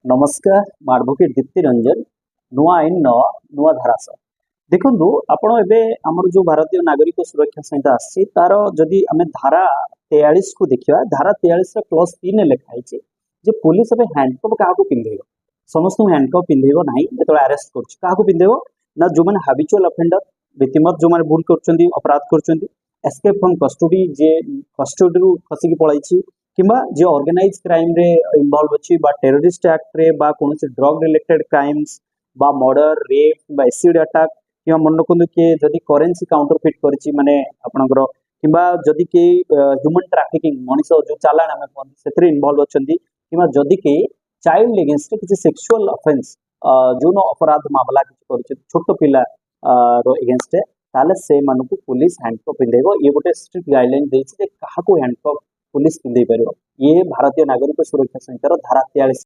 नमस्कार मैं एडवोकेट दीप्ति रंजन नुआ आईन नुआ धारा देखु आपण एवं आमर जो भारतीय नागरिक सुरक्षा संहिता आसी तार जदि आम धारा 43 को देखा धारा 43 क्लस 3 लिखाई जे पुलिस ए हैंडकफ क्या पिंधे समस्त हैंडकफ पिंधे ना जो अरेस्ट कर पिंधे ना जो मैंने हाबिचुअल अफेंडर रीतिमत जो मैंने भूल कर अपराध कर एस्केप फ्रॉम कस्टडी जे कस्टडी खसिकी पलाई किंबा जे ऑर्गेनाइज क्राइम रे इन्वॉल्व अच्छी टेररिस्ट एक्ट रे कौन drug related crimes murder rape बा एसिड अटैक कि मन रखु किए जदि करेन्सी काउंटरफिट करी माने आपणकर किंबा जदि के ह्यूमन ट्राफिकिंग मनीष जो चालान आम कहते से इनवल्व अच्छा कि जदि के चाइल्ड एगेन्स्ट किसी सेक्सुअल ऑफेंस जो अपराध मामला किसी छोट पिला एगेन्स्ट ताले से मानक पुलिस हैंडकफ पिंधेब ये गोटे स्ट्रिक्ट गाइडलाइन देछि जे काहाको हैंडकफ पुलिस पिंधे पार ये भारतीय नागरिक सुरक्षा संहितार धारा 43